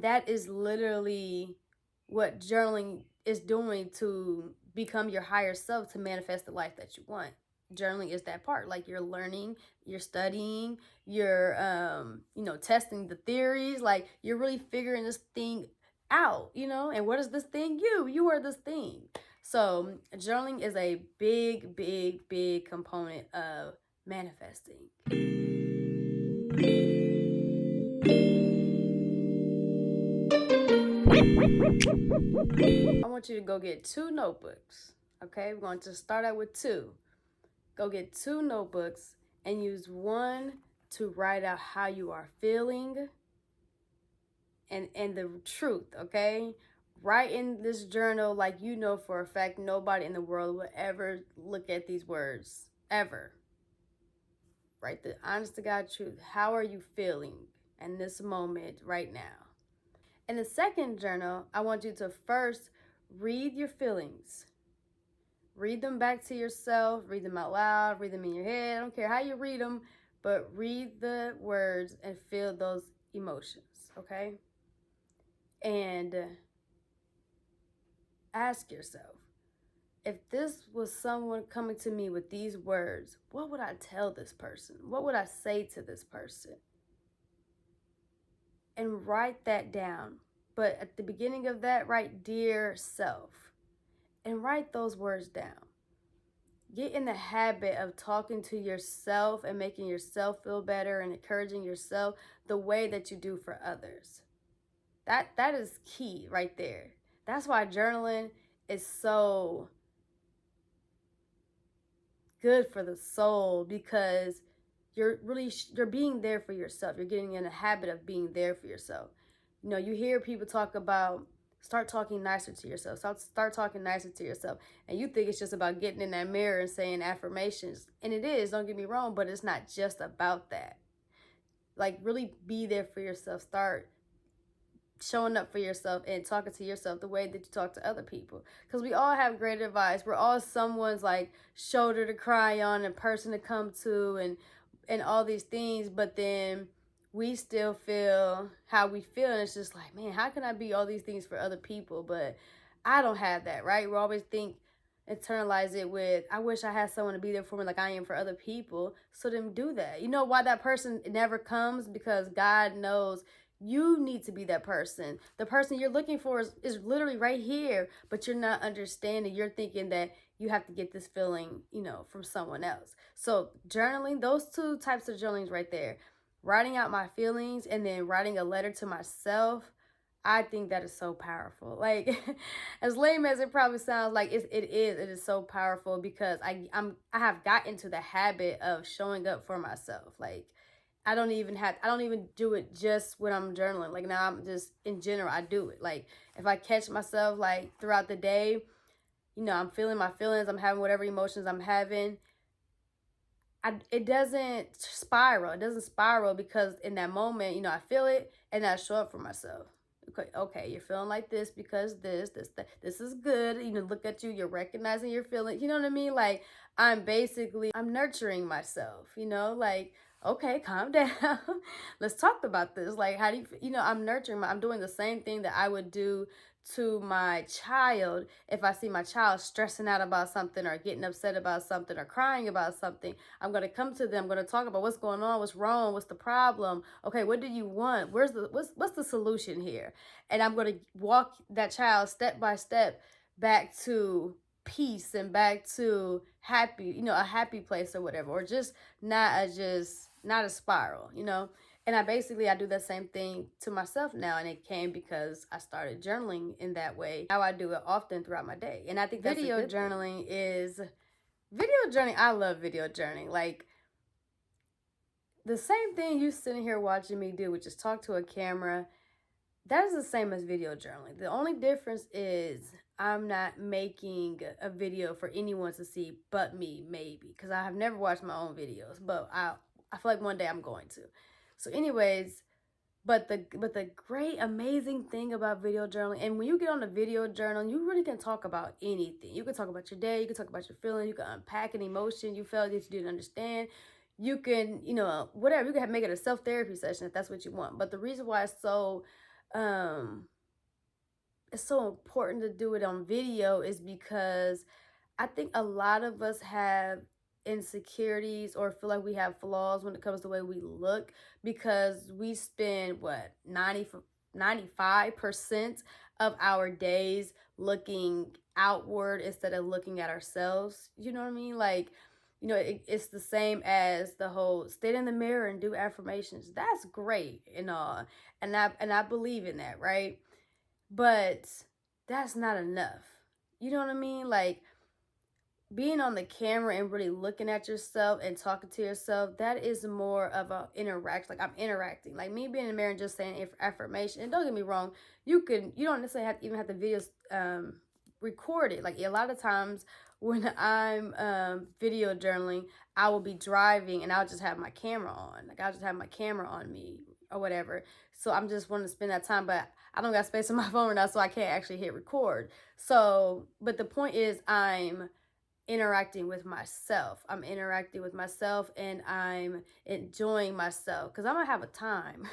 That is literally what journaling is doing to become your higher self, to manifest the life that you want. Journaling is that part. Like, you're learning, you're studying, you're testing the theories. Like, you're really figuring this thing out, and what is this thing? You are this thing. So journaling is a big, big, big component of manifesting. I want you to go get 2 notebooks. Okay, we're going to start out with 2. Go get 2 notebooks and use one to write out how you are feeling and the truth, okay? Write in this journal like you know for a fact nobody in the world will ever look at these words, ever. Write the honest to God truth. How are you feeling in this moment right now? In the second journal, I want you to first read your feelings. Read them back to yourself, read them out loud, read them in your head. I don't care how you read them, but read the words and feel those emotions, okay? And ask yourself, if this was someone coming to me with these words, what would I tell this person? What would I say to this person? And write that down. But at the beginning of that, write dear self and write those words down. Get in the habit of talking to yourself and making yourself feel better and encouraging yourself the way that you do for others. That is key right there. That's why journaling is so good for the soul, because you're being there for yourself. You're getting in a habit of being there for yourself. You hear people talk about start talking nicer to yourself. Start talking nicer to yourself. And you think it's just about getting in that mirror and saying affirmations. And it is, don't get me wrong, but it's not just about that. Like, really be there for yourself. Start showing up for yourself and talking to yourself the way that you talk to other people, because we all have great advice. We're all someone's like shoulder to cry on, and person to come to, and all these things, but then we still feel how we feel, and it's just like, man, how can I be all these things for other people but I don't have that, right? We always internalize it with, I wish I had someone to be there for me like I am for other people. So then do that. You know why that person never comes? Because God knows you need to be that person. The person you're looking for is literally right here, but you're not understanding. You're thinking that you have to get this feeling, from someone else. So journaling, those 2 types of journalings right there, writing out my feelings and then writing a letter to myself, I think that is so powerful. Like, as lame as it probably sounds, like it is so powerful, because I have gotten to the habit of showing up for myself. Like, I don't even do it just when I'm journaling. Like, now I'm just, in general, I do it. Like, if I catch myself like throughout the day, I'm feeling my feelings, I'm having whatever emotions I'm having, it doesn't spiral. It doesn't spiral, because in that moment, I feel it and I show up for myself. Okay, you're feeling like this because this is good. Look at you, you're recognizing your feelings. You know what I mean? Like, I'm nurturing myself, like, okay, calm down. Let's talk about this. Like, how do I'm I'm doing the same thing that I would do to my child if I see my child stressing out about something or getting upset about something or crying about something. I'm going to come to them. I'm going to talk about what's going on, what's wrong, what's the problem. Okay, what do you want? What's the solution here? And I'm going to walk that child step by step back to peace and back to happy, a happy place or whatever, or just not a spiral, And I do the same thing to myself now, and it came because I started journaling in that way. Now I do it often throughout my day, and I think video journaling. I love video journaling. Like, the same thing you sitting here watching me do, which is talk to a camera. That is the same as video journaling. The only difference is I'm not making a video for anyone to see but me, maybe, because I have never watched my own videos, but I feel like one day I'm going to. So anyways, but the great, amazing thing about video journaling, and when you get on a video journal, you really can talk about anything. You can talk about your day, you can talk about your feelings, you can unpack an emotion you felt that you didn't understand. You can, whatever, you can make it a self-therapy session if that's what you want. But the reason why it's so um it's so important to do it on video is because I think a lot of us have insecurities or feel like we have flaws when it comes to the way we look because we spend what 95% of our days looking outward instead of looking at ourselves. You know what I mean? Like, it's the same as the whole stand in the mirror and do affirmations. That's great and all. And I believe in that, right? But that's not enough. You know what I mean? Like being on the camera and really looking at yourself and talking to yourself, that is more of a interact. Like I'm interacting. Like me being in the mirror and just saying affirmation. And don't get me wrong, you don't necessarily even have the videos recorded. Like a lot of times when I'm video journaling, I will be driving and I'll just have my camera on. Like I'll just have my camera on me or whatever. So I'm just wanting to spend that time, but I don't got space on my phone right now, so I can't actually hit record. So, but the point is, I'm interacting with myself. I'm interacting with myself and I'm enjoying myself because I'm gonna have a time.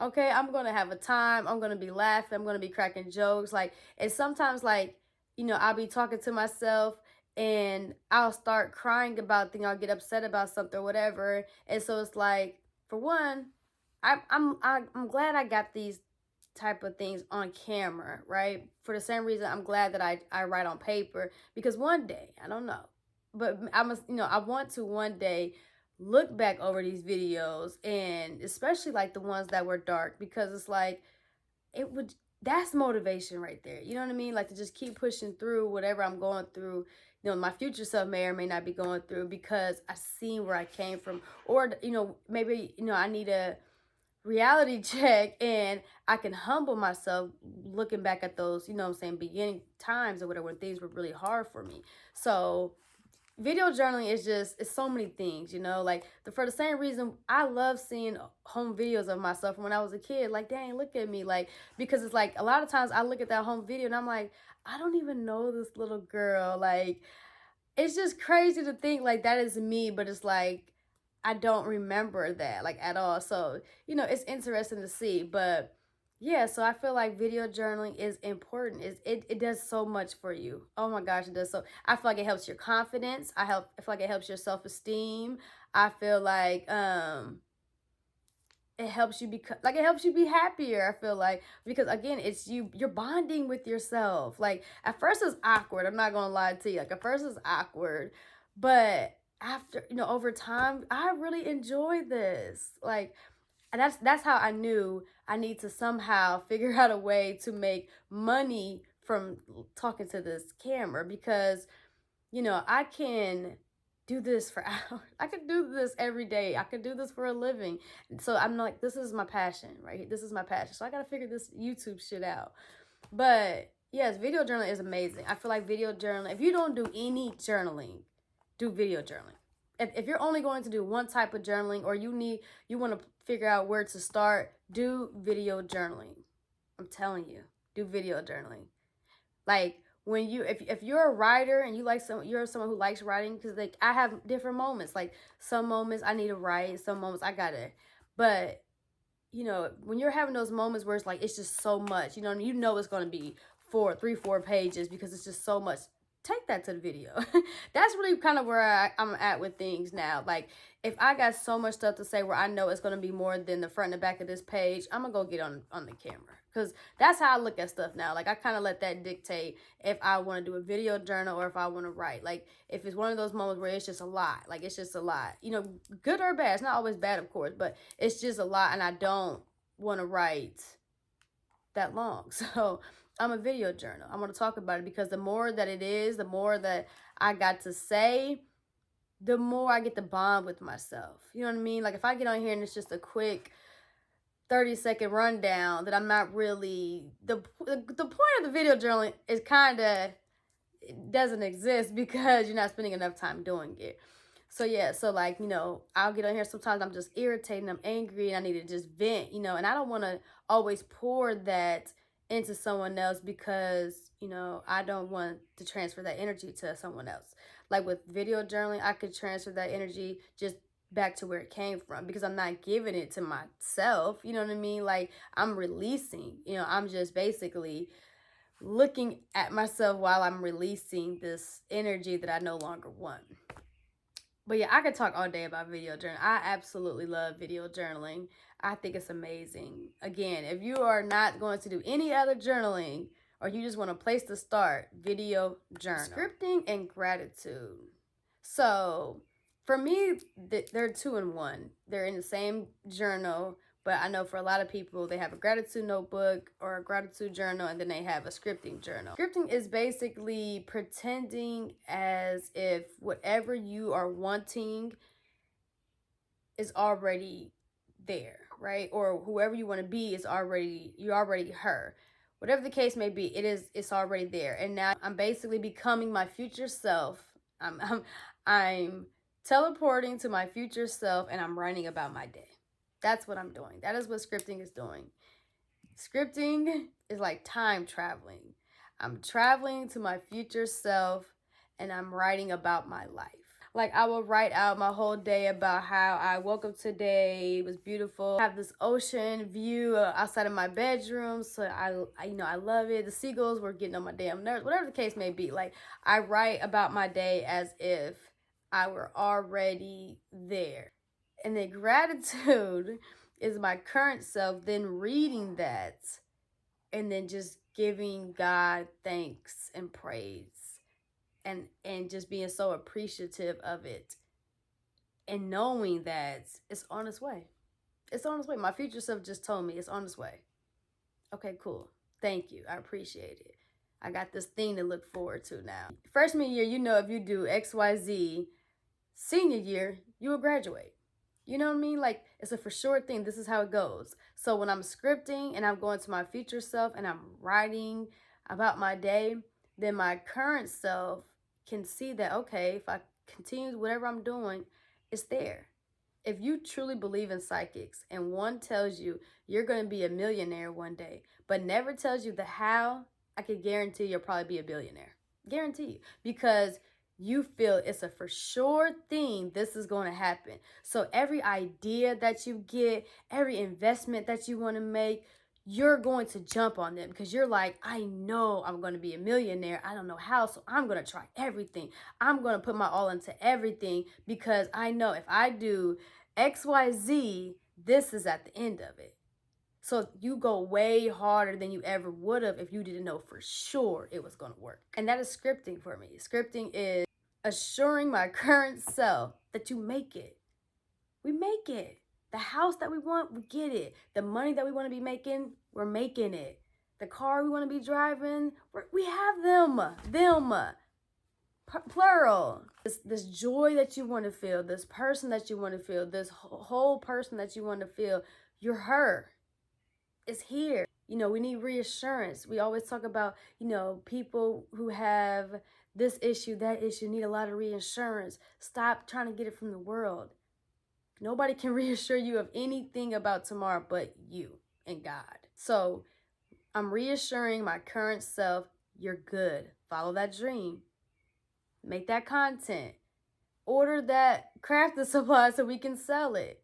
Okay, I'm gonna have a time. I'm gonna be laughing. I'm gonna be cracking jokes. Like, and sometimes, like, I'll be talking to myself and I'll start crying about things. I'll get upset about something or whatever. And so it's like, for one, I'm glad I got these type of things on camera, right? For the same reason I'm glad that I write on paper because one day, I don't know, but I must, I want to one day look back over these videos and especially like the ones that were dark because it's like it would that's motivation right there. You know what I mean? Like to just keep pushing through whatever I'm going through. My future self may or may not be going through because I seen where I came from or maybe I need a reality check and I can humble myself looking back at those, I'm saying, beginning times or whatever when things were really hard for me. So video journaling is it's so many things, like for the same reason I love seeing home videos of myself from when I was a kid. Like, dang, look at me. Like, because it's like a lot of times I look at that home video and I'm like, I don't even know this little girl. Like, it's just crazy to think like that is me, but it's like I don't remember that like at all. So, it's interesting to see. But yeah, so I feel like video journaling is important. It does so much for you. Oh my gosh, it does so I feel like it helps your confidence. I feel like it helps your self-esteem. I feel like it helps you it helps you be happier. I feel like because again it's you're bonding with yourself. Like at first it's awkward, I'm not gonna lie to you, like at first it's awkward, but after over time I really enjoy this. Like, and that's how I knew I need to somehow figure out a way to make money from talking to this camera because I can do this for hours. I could do this every day. I could do this for a living. So I'm like, this is my passion, right? This is my passion. So I got to figure this YouTube shit out. But yes, video journaling is amazing. I feel like video journaling, if you don't do any journaling, do video journaling. If you're only going to do one type of journaling or you want to figure out where to start, do video journaling. I'm telling you, do video journaling. Like when if you're a writer and you're someone who likes writing because like I have different moments. Like some moments I need to write, some moments I gotta. But when you're having those moments where it's like it's just so much, it's gonna be 4 pages because it's just so much. Take that to the video. That's really kind of where I'm at with things now. Like if I got so much stuff to say where I know it's gonna be more than the front and the back of this page, I'm gonna go get on the camera because that's how I look at stuff now. Like I kind of let that dictate if I want to do a video journal or if I want to write. Like if it's one of those moments where it's just a lot, like it's just a lot, good or bad. It's not always bad, of course, but it's just a lot, and I don't want to write that long. So I'm a video journal. I'm going to talk about it because the more that it is, the more that I got to say, the more I get to bond with myself. You know what I mean? Like if I get on here and it's just a quick 30-second rundown that I'm not really the point of the video journaling is kind of doesn't exist because you're not spending enough time doing it. So yeah, so like, I'll get on here sometimes I'm just irritated, I'm angry, and I need to just vent, and I don't want to always pour that into someone else because, I don't want to transfer that energy to someone else. Like with video journaling, I could transfer that energy just back to where it came from, because I'm not giving it to myself. You know what I mean? Like, I'm releasing, I'm just basically looking at myself while I'm releasing this energy that I no longer want. But yeah, I could talk all day about video journaling. I absolutely love video journaling. I think it's amazing. Again, if you are not going to do any other journaling, or you just want a place to start, video journal. Scripting and gratitude. So for me, they're two in one. They're in the same journal, but I know for a lot of people, they have a gratitude notebook or a gratitude journal, and then they have a scripting journal. Scripting is basically pretending as if whatever you are wanting is already there, right? Or whoever you want to be is you're already her. Whatever the case may be, it's already there. And now I'm basically becoming my future self. I'm teleporting to my future self, and I'm writing about my day. That's what I'm doing. That is what scripting is doing. Scripting is like time traveling. I'm traveling to my future self, and I'm writing about my life. Like, I will write out my whole day about how I woke up today. It was beautiful. I have this ocean view outside of my bedroom. So I love it. The seagulls were getting on my damn nerves. Whatever the case may be. Like, I write about my day as if I were already there. And the gratitude is my current self then reading that and then just giving God thanks and praise. And just being so appreciative of it, and knowing that it's on its way. It's on its way. My future self just told me it's on its way. Okay, cool. Thank you. I appreciate it. I got this thing to look forward to now. Freshman year, if you do XYZ, senior year, you will graduate. You know what I mean? Like, it's a for sure thing. This is how it goes. So when I'm scripting and I'm going to my future self and I'm writing about my day, then my current self can see that, okay, if I continue whatever I'm doing, it's there. If you truly believe in psychics and one tells you you're going to be a millionaire one day, but never tells you the how, I can guarantee you'll probably be a billionaire. Guarantee you. Because you feel it's a for sure thing, this is going to happen. So every idea that you get, every investment that you want to make, you're going to jump on them because you're like, I know I'm going to be a millionaire. I don't know how, so I'm going to try everything. I'm going to put my all into everything because I know if I do XYZ, this is at the end of it. So you go way harder than you ever would have if you didn't know for sure it was going to work. And that is scripting for me. Scripting is assuring my current self that you make it. We make it. The house that we want, we get it. The money that we want to be making, we're making it. The car we want to be driving, we have them. Plural. This joy that you want to feel, this person that you want to feel, this whole person that you want to feel, you're her. It's here. We need reassurance. We always talk about, people who have this issue, that issue, need a lot of reassurance. Stop trying to get it from the world. Nobody can reassure you of anything about tomorrow but you and God. So I'm reassuring my current self, you're good. Follow that dream. Make that content. Order that crafting supply so we can sell it.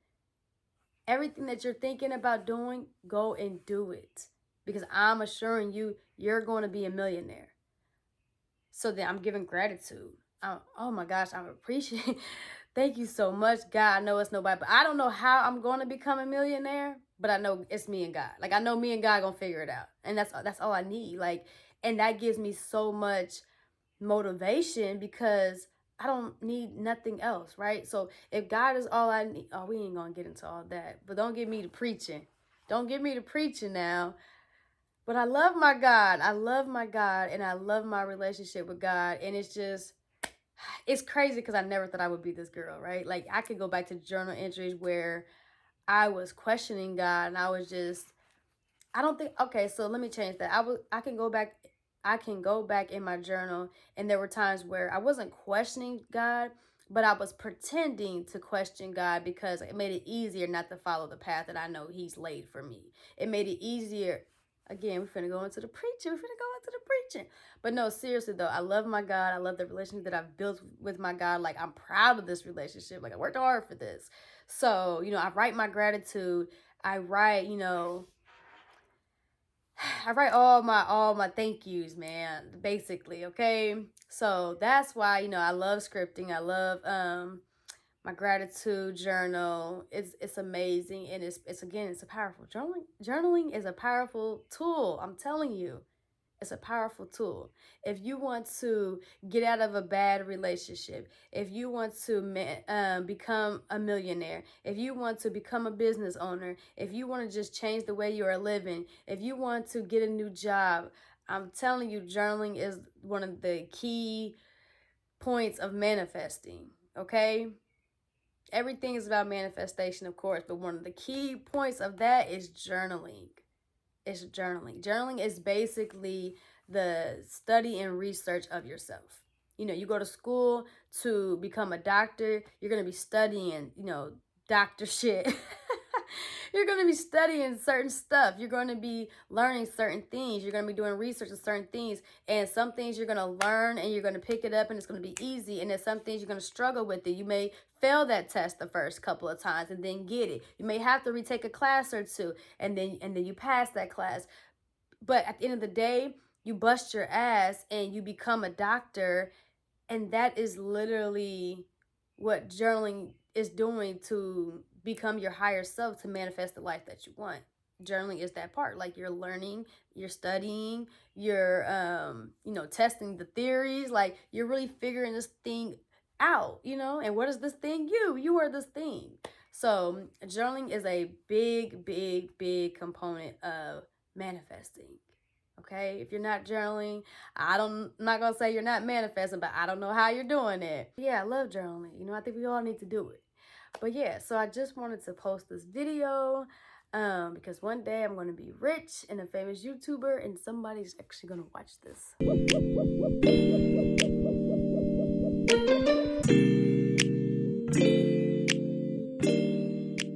Everything that you're thinking about doing, go and do it. Because I'm assuring you, you're going to be a millionaire. So then I'm giving gratitude. Oh my gosh, I'm appreciating. Thank you so much, God. I know it's nobody, but I don't know how I'm going to become a millionaire, but I know it's me and God. Like, I know me and God going to figure it out. And that's all I need. Like, and that gives me so much motivation because I don't need nothing else, right? So if God is all I need, we ain't going to get into all that, but don't get me to preaching. Don't get me to preaching now. But I love my God. I love my God, and I love my relationship with God. And it's crazy because I never thought I would be this girl, right? Like, I could go back to journal entries where I was questioning God, and I was just, okay, so let me change that. I can go back in my journal, and there were times where I wasn't questioning God, but I was pretending to question God because it made it easier not to follow the path that I know He's laid for me. It made it easier Again, we're finna go into the preaching. We're finna go into the preaching. But no, seriously though, I love my God. I love the relationship that I've built with my God. Like, I'm proud of this relationship. Like, I worked hard for this. So, I write my gratitude. I write, I write all my thank yous, man, basically, okay? So that's why, I love scripting. I love my gratitude journal. It's amazing, and it's again, it's a powerful journaling is a powerful tool. I'm telling you. It's a powerful tool. If you want to get out of a bad relationship, if you want to become a millionaire, if you want to become a business owner, if you want to just change the way you are living, if you want to get a new job, I'm telling you, journaling is one of the key points of manifesting, okay? Everything is about manifestation, of course, but one of the key points of that is journaling. It's journaling. Journaling is basically the study and research of yourself. You go to school to become a doctor, you're going to be studying, doctor shit. You're going to be studying certain stuff. You're going to be learning certain things. You're going to be doing research on certain things. And some things you're going to learn and you're going to pick it up and it's going to be easy. And then some things you're going to struggle with it. You may fail that test the first couple of times and then get it. You may have to retake a class or two and then you pass that class. But at the end of the day, you bust your ass and you become a doctor. And that is literally what journaling is doing to become your higher self, to manifest the life that you want. Journaling is that part. Like, you're learning, you're studying, you're testing the theories. Like, you're really figuring this thing out, and what is this thing? You are this thing. So journaling is a big, big, big component of manifesting. Okay, if you're not journaling, I'm not gonna say you're not manifesting, but I don't know how you're doing it. Yeah, I love journaling. I think we all need to do it. But yeah, so I just wanted to post this video because one day I'm gonna be rich and a famous YouTuber, and somebody's actually gonna watch this.